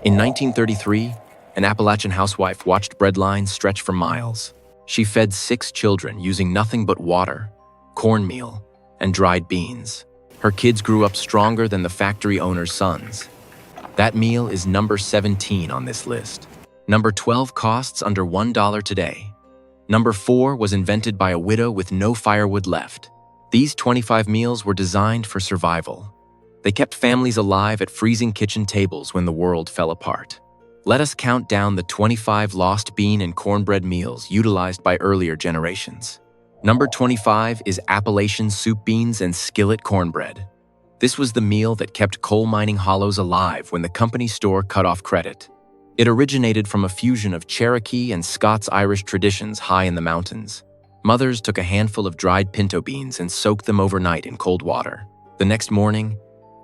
In 1933, an Appalachian housewife watched bread lines stretch for miles. She fed 6 children using nothing but water, cornmeal, and dried beans. Her kids grew up stronger than the factory owner's sons. That meal is number 17 on this list. Number 12 costs under $1 today. Number 4 was invented by a widow with no firewood left. These 25 meals were designed for survival. They kept families alive at freezing kitchen tables when the world fell apart. Let us count down the 25 lost bean and cornbread meals utilized by earlier generations. Number 25 is Appalachian soup beans and skillet cornbread. This was the meal that kept coal mining hollows alive when the company store cut off credit. It originated from a fusion of Cherokee and Scots-Irish traditions high in the mountains. Mothers took a handful of dried pinto beans and soaked them overnight in cold water. The next morning,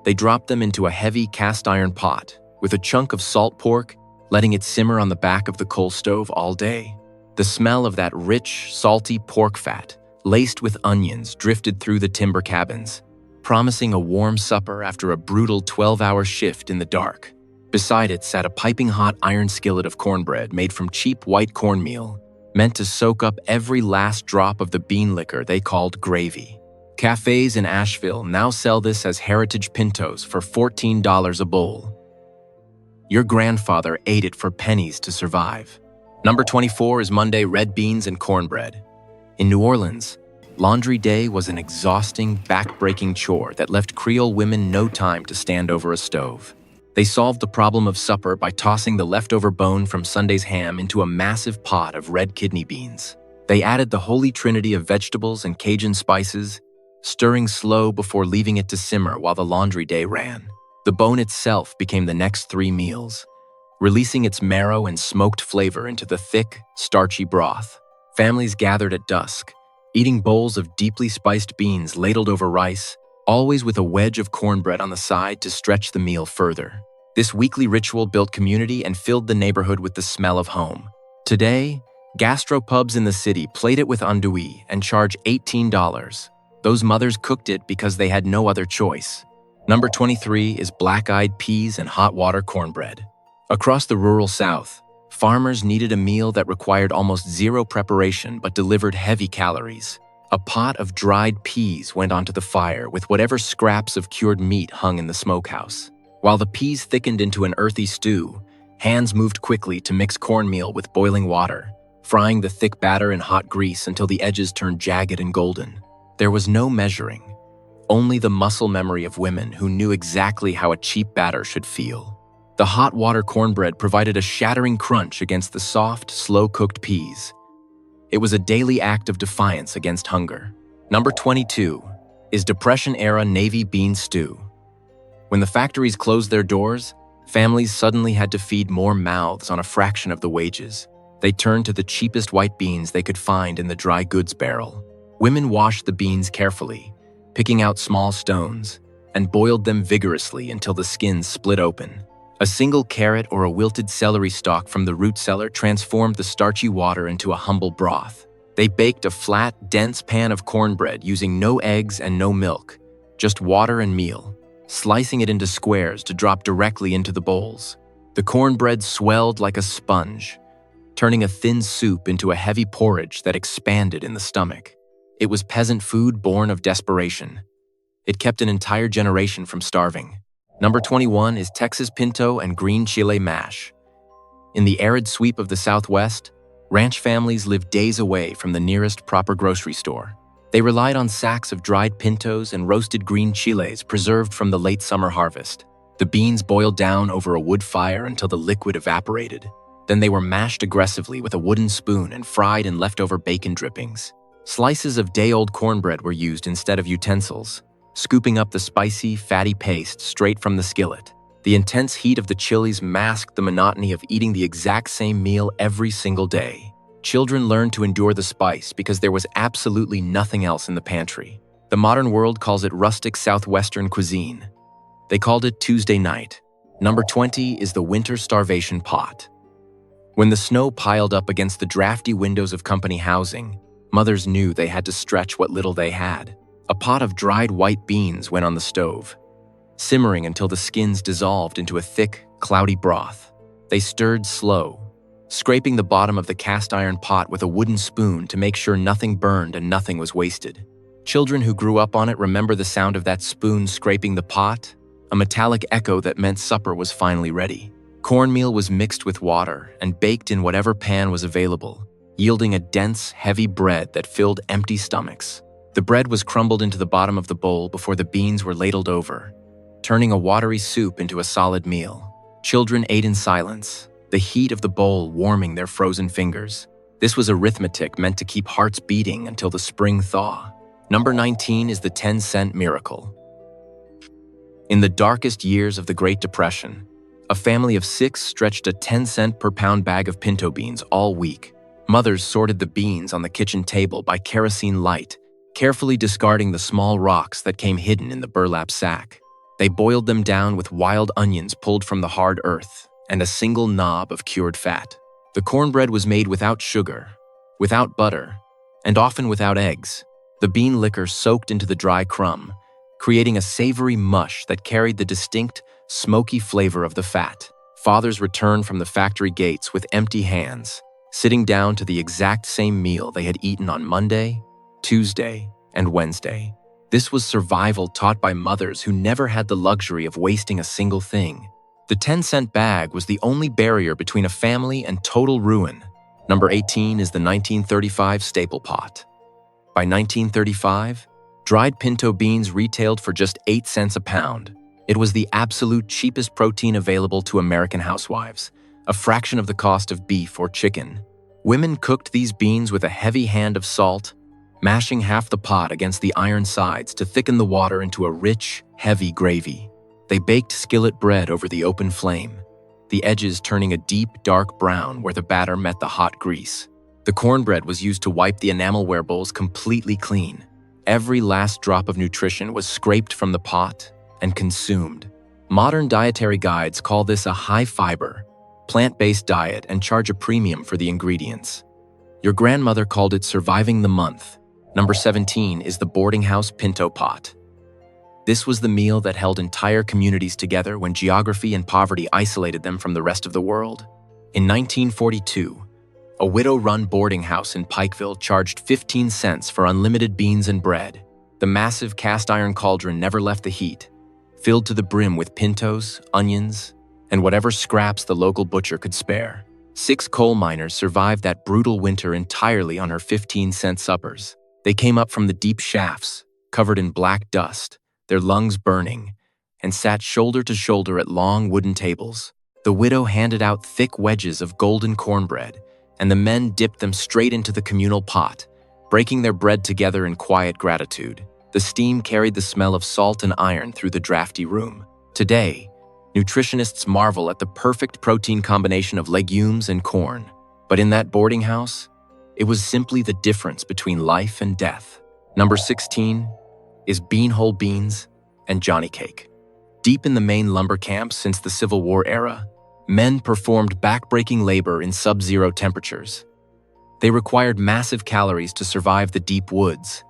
they dropped them into a heavy cast-iron pot with a chunk of salt pork, letting it simmer on the back of the coal stove all day. The smell of that rich, salty pork fat, laced with onions, drifted through the timber cabins, promising a warm supper after a brutal 12-hour shift in the dark. Beside it sat a piping hot iron skillet of cornbread made from cheap white cornmeal, meant to soak up every last drop of the bean liquor they called gravy. Cafes in Asheville now sell this as heritage pintos for $14 a bowl. Your grandfather ate it for pennies to survive. Number 24 is Monday red beans and cornbread. In New Orleans, laundry day was an exhausting, back-breaking chore that left Creole women no time to stand over a stove. They solved the problem of supper by tossing the leftover bone from Sunday's ham into a massive pot of red kidney beans. They added the holy trinity of vegetables and Cajun spices, stirring slow before leaving it to simmer while the laundry day ran. The bone itself became the next 3 meals, releasing its marrow and smoked flavor into the thick, starchy broth. Families gathered at dusk, eating bowls of deeply spiced beans ladled over rice, always with a wedge of cornbread on the side to stretch the meal further. This weekly ritual built community and filled the neighborhood with the smell of home. Today, gastropubs in the city plate it with andouille and charge $18. Those mothers cooked it because they had no other choice. Number 23 is black-eyed peas and hot water cornbread. Across the rural South, farmers needed a meal that required almost zero preparation but delivered heavy calories. A pot of dried peas went onto the fire with whatever scraps of cured meat hung in the smokehouse. While the peas thickened into an earthy stew, hands moved quickly to mix cornmeal with boiling water, frying the thick batter in hot grease until the edges turned jagged and golden. There was no measuring, only the muscle memory of women who knew exactly how a cheap batter should feel. The hot water cornbread provided a shattering crunch against the soft, slow-cooked peas. It was a daily act of defiance against hunger. Number 22 is Depression-era Navy bean stew. When the factories closed their doors, families suddenly had to feed more mouths on a fraction of the wages. They turned to the cheapest white beans they could find in the dry goods barrel. Women washed the beans carefully, picking out small stones, and boiled them vigorously until the skins split open. A single carrot or a wilted celery stalk from the root cellar transformed the starchy water into a humble broth. They baked a flat, dense pan of cornbread using no eggs and no milk, just water and meal, slicing it into squares to drop directly into the bowls. The cornbread swelled like a sponge, turning a thin soup into a heavy porridge that expanded in the stomach. It was peasant food born of desperation. It kept an entire generation from starving. Number 21 is Texas pinto and green chile mash. In the arid sweep of the Southwest, ranch families lived days away from the nearest proper grocery store. They relied on sacks of dried pintos and roasted green chiles preserved from the late summer harvest. The beans boiled down over a wood fire until the liquid evaporated. Then they were mashed aggressively with a wooden spoon and fried in leftover bacon drippings. Slices of day-old cornbread were used instead of utensils, scooping up the spicy, fatty paste straight from the skillet. The intense heat of the chilies masked the monotony of eating the exact same meal every single day. Children learned to endure the spice because there was absolutely nothing else in the pantry. The modern world calls it rustic Southwestern cuisine. They called it Tuesday night. Number 20 is the winter starvation pot. When the snow piled up against the drafty windows of company housing, mothers knew they had to stretch what little they had. A pot of dried white beans went on the stove, simmering until the skins dissolved into a thick, cloudy broth. They stirred slow, scraping the bottom of the cast-iron pot with a wooden spoon to make sure nothing burned and nothing was wasted. Children who grew up on it remember the sound of that spoon scraping the pot, a metallic echo that meant supper was finally ready. Cornmeal was mixed with water and baked in whatever pan was available, yielding a dense, heavy bread that filled empty stomachs. The bread was crumbled into the bottom of the bowl before the beans were ladled over, turning a watery soup into a solid meal. Children ate in silence, the heat of the bowl warming their frozen fingers. This was arithmetic meant to keep hearts beating until the spring thaw. Number 19 is the 10-cent miracle. In the darkest years of the Great Depression, a family of 6 stretched a 10-cent per pound bag of pinto beans all week. Mothers sorted the beans on the kitchen table by kerosene light, carefully discarding the small rocks that came hidden in the burlap sack. They boiled them down with wild onions pulled from the hard earth and a single knob of cured fat. The cornbread was made without sugar, without butter, and often without eggs. The bean liquor soaked into the dry crumb, creating a savory mush that carried the distinct, smoky flavor of the fat. Fathers returned from the factory gates with empty hands, sitting down to the exact same meal they had eaten on Monday, Tuesday, and Wednesday. This was survival taught by mothers who never had the luxury of wasting a single thing. The 10-cent bag was the only barrier between a family and total ruin. Number 18 is the 1935 staple pot. By 1935, dried pinto beans retailed for just 8 cents a pound. It was the absolute cheapest protein available to American housewives, a fraction of the cost of beef or chicken. Women cooked these beans with a heavy hand of salt, mashing half the pot against the iron sides to thicken the water into a rich, heavy gravy. They baked skillet bread over the open flame, the edges turning a deep, dark brown where the batter met the hot grease. The cornbread was used to wipe the enamelware bowls completely clean. Every last drop of nutrition was scraped from the pot and consumed. Modern dietary guides call this a high-fiber, plant-based diet and charge a premium for the ingredients. Your grandmother called it surviving the month. Number 17 is the boarding house pinto pot. This was the meal that held entire communities together when geography and poverty isolated them from the rest of the world. In 1942, a widow-run boarding house in Pikeville charged 15 cents for unlimited beans and bread. The massive cast-iron cauldron never left the heat, filled to the brim with pintos, onions, and whatever scraps the local butcher could spare. 6 coal miners survived that brutal winter entirely on her 15-cent suppers. They came up from the deep shafts, covered in black dust, their lungs burning, and sat shoulder to shoulder at long wooden tables. The widow handed out thick wedges of golden cornbread, and the men dipped them straight into the communal pot, breaking their bread together in quiet gratitude. The steam carried the smell of salt and iron through the drafty room. Today, nutritionists marvel at the perfect protein combination of legumes and corn. But in that boarding house, it was simply the difference between life and death. Number 16 is bean-whole beans and Johnny cake. Deep in the Maine lumber camps since the Civil War era, men performed back-breaking labor in sub-zero temperatures. They required massive calories to survive the deep woods,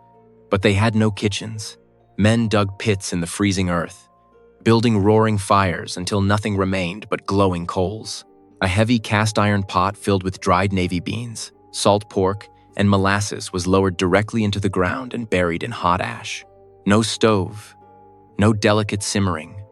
but they had no kitchens. Men dug pits in the freezing earth, building roaring fires until nothing remained but glowing coals. A heavy cast-iron pot filled with dried navy beans, salt pork, and molasses was lowered directly into the ground and buried in hot ash. No stove, no delicate simmering,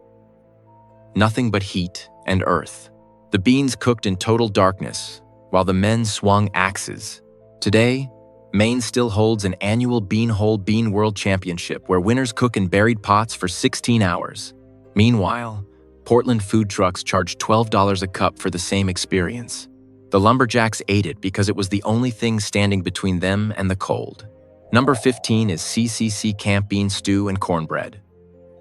nothing but heat and earth. The beans cooked in total darkness, while the men swung axes. Today, Maine still holds an annual Bean-Whole Bean World Championship where winners cook in buried pots for 16 hours. Meanwhile, Portland food trucks charge $12 a cup for the same experience. The lumberjacks ate it because it was the only thing standing between them and the cold. Number 15 is CCC camp bean stew and cornbread.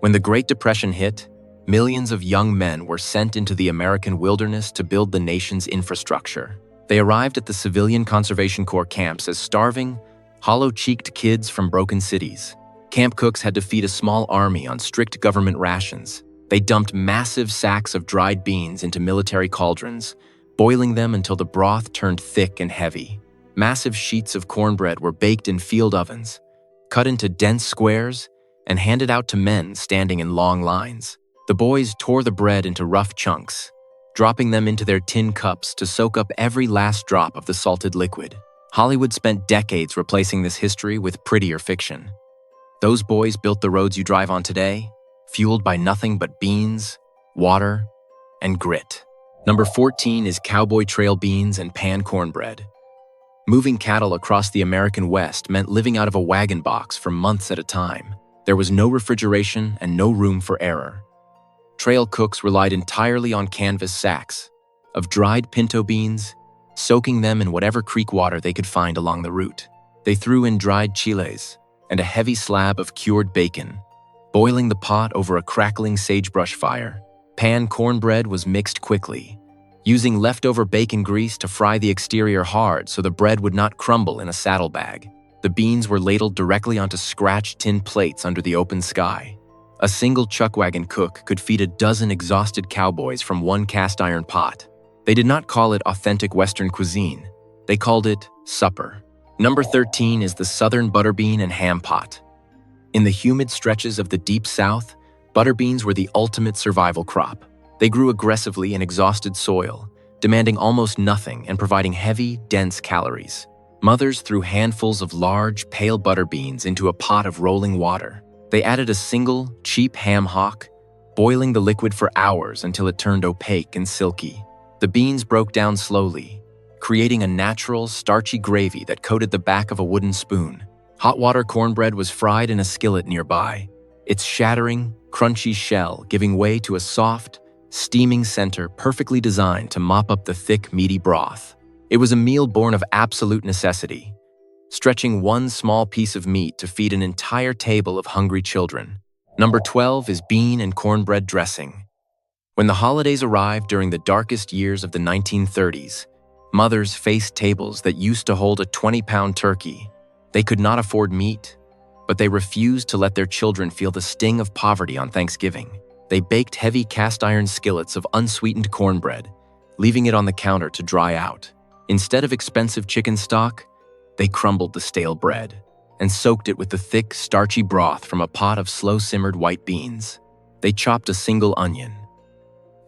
When the Great Depression hit, millions of young men were sent into the American wilderness to build the nation's infrastructure. They arrived at the Civilian Conservation Corps camps as starving, hollow-cheeked kids from broken cities. Camp cooks had to feed a small army on strict government rations. They dumped massive sacks of dried beans into military cauldrons, boiling them until the broth turned thick and heavy. Massive sheets of cornbread were baked in field ovens, cut into dense squares, and handed out to men standing in long lines. The boys tore the bread into rough chunks, dropping them into their tin cups to soak up every last drop of the salted liquid. Hollywood spent decades replacing this history with prettier fiction. Those boys built the roads you drive on today, fueled by nothing but beans, water, and grit. Number 14 is cowboy trail beans and pan cornbread. Moving cattle across the American West meant living out of a wagon box for months at a time. There was no refrigeration and no room for error. Trail cooks relied entirely on canvas sacks of dried pinto beans, soaking them in whatever creek water they could find along the route. They threw in dried chiles and a heavy slab of cured bacon, boiling the pot over a crackling sagebrush fire. Pan cornbread was mixed quickly, using leftover bacon grease to fry the exterior hard so the bread would not crumble in a saddlebag. The beans were ladled directly onto scratched tin plates under the open sky. A single chuckwagon cook could feed a dozen exhausted cowboys from one cast-iron pot. They did not call it authentic Western cuisine. They called it supper. Number 13 is the Southern butterbean and ham pot. In the humid stretches of the Deep South, butterbeans were the ultimate survival crop. They grew aggressively in exhausted soil, demanding almost nothing and providing heavy, dense calories. Mothers threw handfuls of large, pale butterbeans into a pot of rolling water. They added a single, cheap ham hock, boiling the liquid for hours until it turned opaque and silky. The beans broke down slowly, creating a natural, starchy gravy that coated the back of a wooden spoon. Hot water cornbread was fried in a skillet nearby, its shattering, crunchy shell giving way to a soft, steaming center perfectly designed to mop up the thick, meaty broth. It was a meal born of absolute necessity, stretching one small piece of meat to feed an entire table of hungry children. Number 12 is bean and cornbread dressing. When the holidays arrived during the darkest years of the 1930s, mothers faced tables that used to hold a 20-pound turkey. They could not afford meat, but they refused to let their children feel the sting of poverty on Thanksgiving. They baked heavy cast-iron skillets of unsweetened cornbread, leaving it on the counter to dry out. Instead of expensive chicken stock, they crumbled the stale bread and soaked it with the thick, starchy broth from a pot of slow-simmered white beans. They chopped a single onion,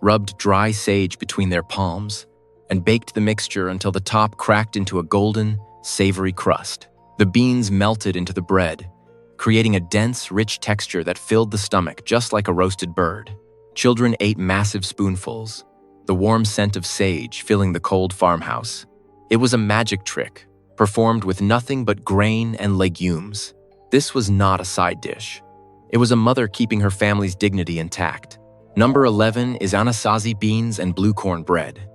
rubbed dry sage between their palms, and baked the mixture until the top cracked into a golden, savory crust. The beans melted into the bread, creating a dense, rich texture that filled the stomach just like a roasted bird. Children ate massive spoonfuls, the warm scent of sage filling the cold farmhouse. It was a magic trick, performed with nothing but grain and legumes. This was not a side dish. It was a mother keeping her family's dignity intact. Number 11 is Anasazi beans and blue corn bread.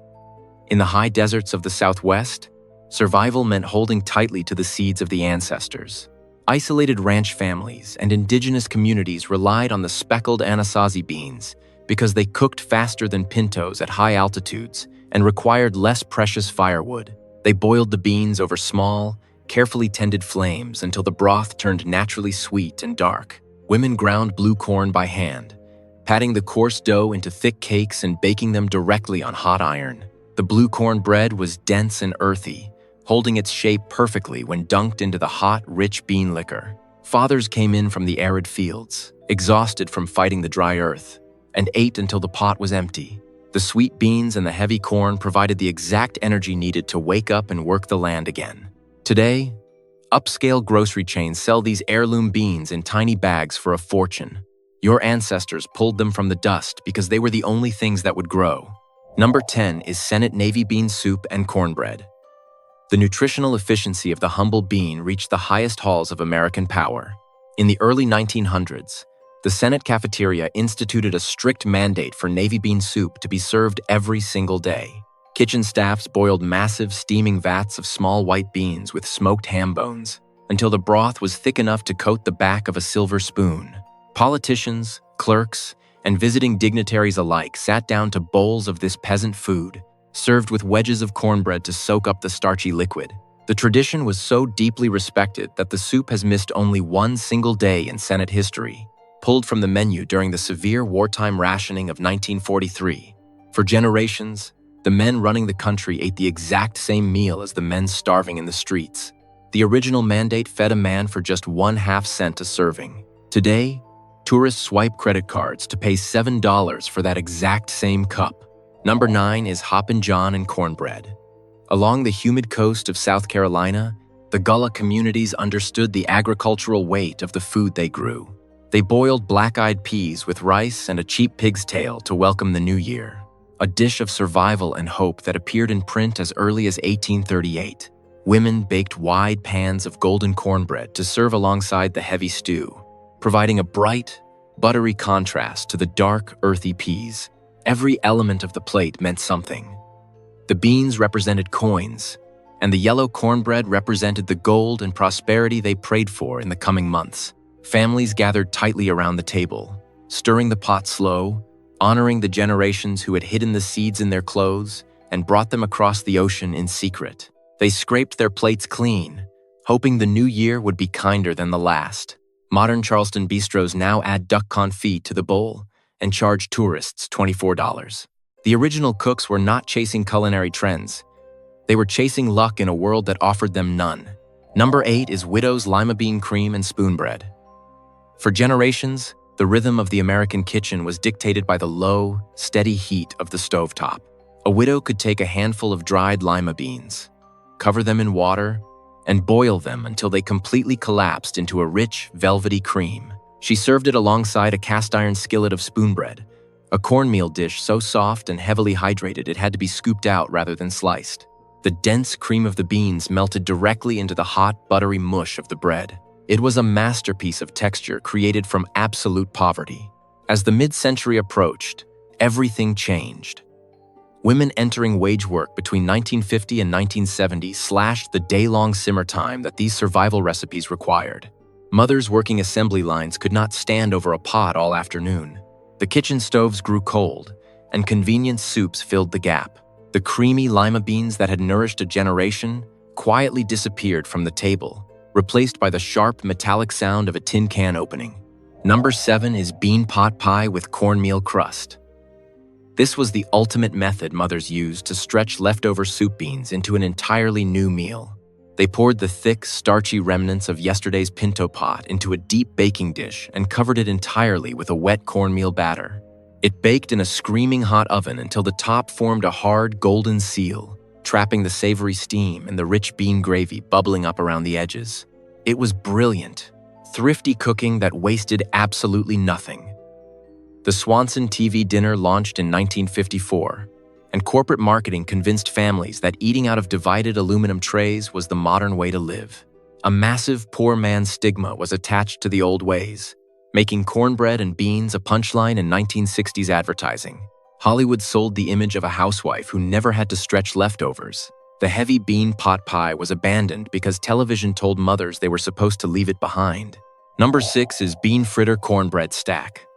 In the high deserts of the Southwest, survival meant holding tightly to the seeds of the ancestors. Isolated ranch families and indigenous communities relied on the speckled Anasazi beans because they cooked faster than pintos at high altitudes and required less precious firewood. They boiled the beans over small, carefully tended flames until the broth turned naturally sweet and dark. Women ground blue corn by hand, patting the coarse dough into thick cakes and baking them directly on hot iron. The blue corn bread was dense and earthy, holding its shape perfectly when dunked into the hot, rich bean liquor. Fathers came in from the arid fields, exhausted from fighting the dry earth, and ate until the pot was empty. The sweet beans and the heavy corn provided the exact energy needed to wake up and work the land again. Today, upscale grocery chains sell these heirloom beans in tiny bags for a fortune. Your ancestors pulled them from the dust because they were the only things that would grow. Number 10 is Senate navy bean soup and cornbread. The nutritional efficiency of the humble bean reached the highest halls of American power. In the early 1900s, the Senate cafeteria instituted a strict mandate for navy bean soup to be served every single day. Kitchen staffs boiled massive, steaming vats of small white beans with smoked ham bones until the broth was thick enough to coat the back of a silver spoon. Politicians, clerks, and visiting dignitaries alike sat down to bowls of this peasant food, served with wedges of cornbread to soak up the starchy liquid. The tradition was so deeply respected that the soup has missed only one single day in Senate history, pulled from the menu during the severe wartime rationing of 1943. For generations, the men running the country ate the exact same meal as the men starving in the streets. The original mandate fed a man for just 1/2 cent a serving. Today, tourists swipe credit cards to pay $7 for that exact same cup. Number 9 is Hoppin' John and Cornbread. Along the humid coast of South Carolina, the Gullah communities understood the agricultural weight of the food they grew. They boiled black-eyed peas with rice and a cheap pig's tail to welcome the new year, a dish of survival and hope that appeared in print as early as 1838. Women baked wide pans of golden cornbread to serve alongside the heavy stew, providing a bright, buttery contrast to the dark, earthy peas. Every element of the plate meant something. The beans represented coins, and the yellow cornbread represented the gold and prosperity they prayed for in the coming months. Families gathered tightly around the table, stirring the pot slow, honoring the generations who had hidden the seeds in their clothes and brought them across the ocean in secret. They scraped their plates clean, hoping the new year would be kinder than the last. Modern Charleston bistros now add duck confit to the bowl and charge tourists $24. The original cooks were not chasing culinary trends. They were chasing luck in a world that offered them none. Number 8 is Widow's lima bean cream and spoonbread. For generations, the rhythm of the American kitchen was dictated by the low, steady heat of the stovetop. A widow could take a handful of dried lima beans, cover them in water, and boil them until they completely collapsed into a rich, velvety cream. She served it alongside a cast-iron skillet of spoonbread, a cornmeal dish so soft and heavily hydrated it had to be scooped out rather than sliced. The dense cream of the beans melted directly into the hot, buttery mush of the bread. It was a masterpiece of texture created from absolute poverty. As the mid-century approached, everything changed. Women entering wage work between 1950 and 1970 slashed the day-long simmer time that these survival recipes required. Mothers working assembly lines could not stand over a pot all afternoon. The kitchen stoves grew cold, and convenience soups filled the gap. The creamy lima beans that had nourished a generation quietly disappeared from the table, replaced by the sharp metallic sound of a tin can opening. Number 7 is bean pot pie with cornmeal crust. This was the ultimate method mothers used to stretch leftover soup beans into an entirely new meal. They poured the thick, starchy remnants of yesterday's pinto pot into a deep baking dish and covered it entirely with a wet cornmeal batter. It baked in a screaming hot oven until the top formed a hard, golden seal, trapping the savory steam and the rich bean gravy bubbling up around the edges. It was brilliant, thrifty cooking that wasted absolutely nothing. The Swanson TV dinner launched in 1954, and corporate marketing convinced families that eating out of divided aluminum trays was the modern way to live. A massive poor man's stigma was attached to the old ways, making cornbread and beans a punchline in 1960s advertising. Hollywood sold the image of a housewife who never had to stretch leftovers. The heavy bean pot pie was abandoned because television told mothers they were supposed to leave it behind. Number 6 is bean fritter cornbread stack.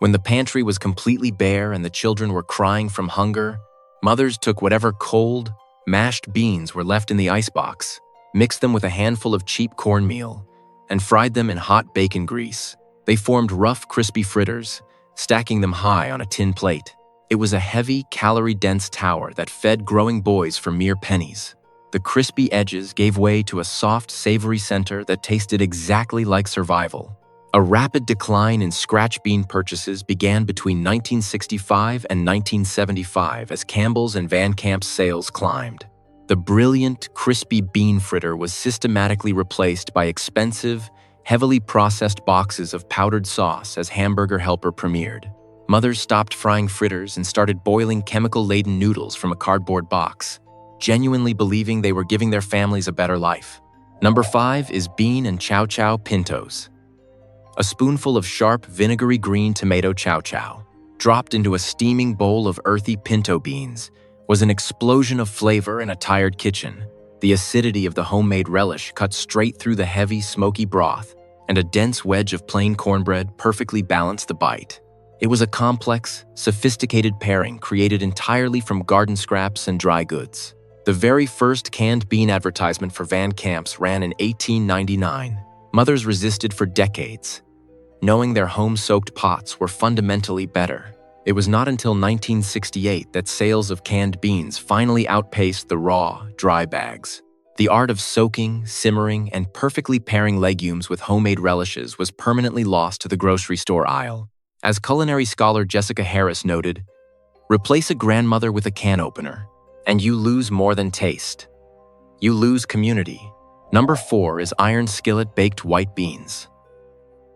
When the pantry was completely bare and the children were crying from hunger, mothers took whatever cold, mashed beans were left in the icebox, mixed them with a handful of cheap cornmeal, and fried them in hot bacon grease. They formed rough, crispy fritters, stacking them high on a tin plate. It was a heavy, calorie-dense tower that fed growing boys for mere pennies. The crispy edges gave way to a soft, savory center that tasted exactly like survival. A rapid decline in scratch bean purchases began between 1965 and 1975 as Campbell's and Van Camp's sales climbed. The brilliant, crispy bean fritter was systematically replaced by expensive, heavily processed boxes of powdered sauce as Hamburger Helper premiered. Mothers stopped frying fritters and started boiling chemical-laden noodles from a cardboard box, genuinely believing they were giving their families a better life. Number 5 is bean and chow chow pintos. A spoonful of sharp, vinegary green tomato chow chow, dropped into a steaming bowl of earthy pinto beans, was an explosion of flavor in a tired kitchen. The acidity of the homemade relish cut straight through the heavy, smoky broth, and a dense wedge of plain cornbread perfectly balanced the bite. It was a complex, sophisticated pairing created entirely from garden scraps and dry goods. The very first canned bean advertisement for Van Camp's ran in 1899. Mothers resisted for decades, knowing their home-soaked pots were fundamentally better. It was not until 1968 that sales of canned beans finally outpaced the raw, dry bags. The art of soaking, simmering, and perfectly pairing legumes with homemade relishes was permanently lost to the grocery store aisle. As culinary scholar Jessica Harris noted, Replace a grandmother with a can opener, and you lose more than taste. You lose community. Number 4 is iron skillet baked white beans.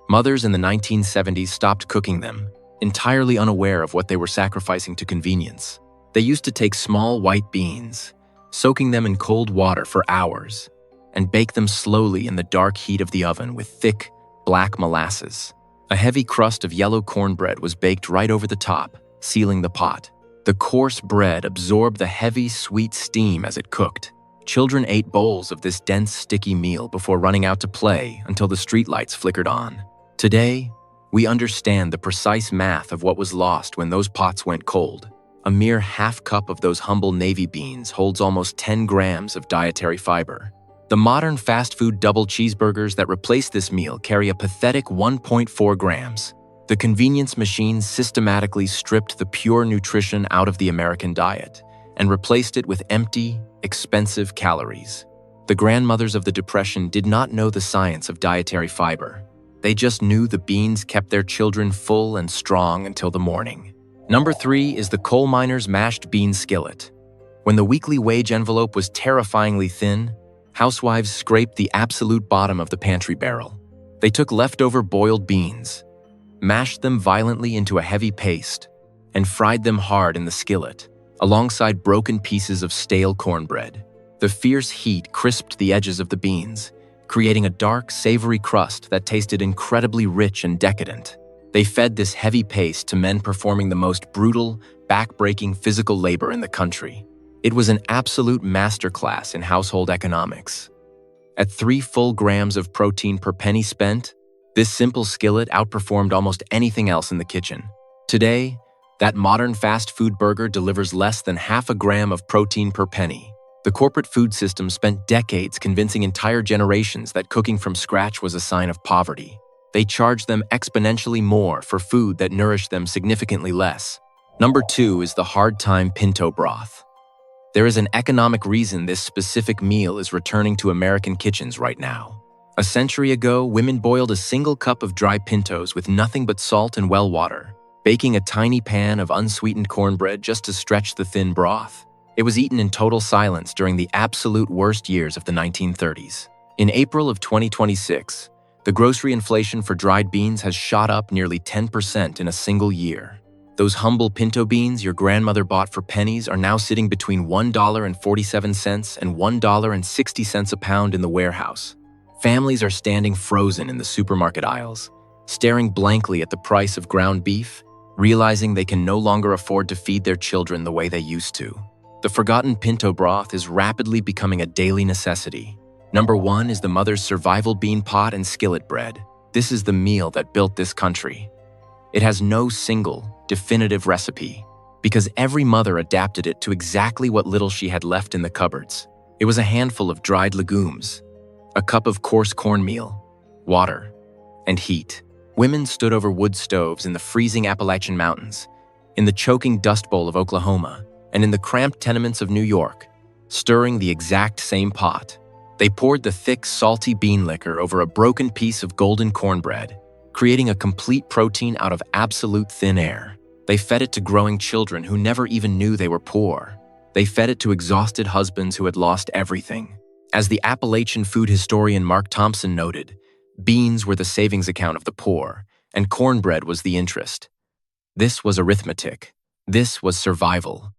Mothers in the 1970s stopped cooking them, entirely unaware of what they were sacrificing to convenience. They used to take small white beans, soaking them in cold water for hours, and bake them slowly in the dark heat of the oven with thick, black molasses. A heavy crust of yellow cornbread was baked right over the top, sealing the pot. The coarse bread absorbed the heavy, sweet steam as it cooked. Children ate bowls of this dense, sticky meal before running out to play until the streetlights flickered on. Today, we understand the precise math of what was lost when those pots went cold. A mere half cup of those humble navy beans holds almost 10 grams of dietary fiber. The modern fast food double cheeseburgers that replace this meal carry a pathetic 1.4 grams. The convenience machine systematically stripped the pure nutrition out of the American diet and replaced it with empty, expensive calories. The grandmothers of the Depression did not know the science of dietary fiber. They just knew the beans kept their children full and strong until the morning. Number 3 is the coal miner's mashed bean skillet. When the weekly wage envelope was terrifyingly thin, housewives scraped the absolute bottom of the pantry barrel. They took leftover boiled beans, mashed them violently into a heavy paste, and fried them hard in the skillet, alongside broken pieces of stale cornbread. The fierce heat crisped the edges of the beans, creating a dark, savory crust that tasted incredibly rich and decadent. They fed this heavy paste to men performing the most brutal, back-breaking physical labor in the country. It was an absolute masterclass in household economics. At 3 full grams of protein per penny spent, this simple skillet outperformed almost anything else in the kitchen. Today, that modern fast food burger delivers less than half a gram of protein per penny. The corporate food system spent decades convincing entire generations that cooking from scratch was a sign of poverty. They charged them exponentially more for food that nourished them significantly less. Number 2 is the hard-time pinto broth. There is an economic reason this specific meal is returning to American kitchens right now. A century ago, women boiled a single cup of dry pintos with nothing but salt and well water, baking a tiny pan of unsweetened cornbread just to stretch the thin broth. It was eaten in total silence during the absolute worst years of the 1930s. In April of 2026, the grocery inflation for dried beans has shot up nearly 10% in a single year. Those humble pinto beans your grandmother bought for pennies are now sitting between $1.47 and $1.60 a pound in the warehouse. Families are standing frozen in the supermarket aisles, staring blankly at the price of ground beef, realizing they can no longer afford to feed their children the way they used to. The forgotten pinto broth is rapidly becoming a daily necessity. Number 1 is the mother's survival bean pot and skillet bread. This is the meal that built this country. It has no single, definitive recipe, because every mother adapted it to exactly what little she had left in the cupboards. It was a handful of dried legumes, a cup of coarse cornmeal, water, and heat. Women stood over wood stoves in the freezing Appalachian Mountains, in the choking Dust Bowl of Oklahoma, and in the cramped tenements of New York, stirring the exact same pot. They poured the thick, salty bean liquor over a broken piece of golden cornbread, creating a complete protein out of absolute thin air. They fed it to growing children who never even knew they were poor. They fed it to exhausted husbands who had lost everything. As the Appalachian food historian Mark Thompson noted, beans were the savings account of the poor, and cornbread was the interest. This was arithmetic. This was survival.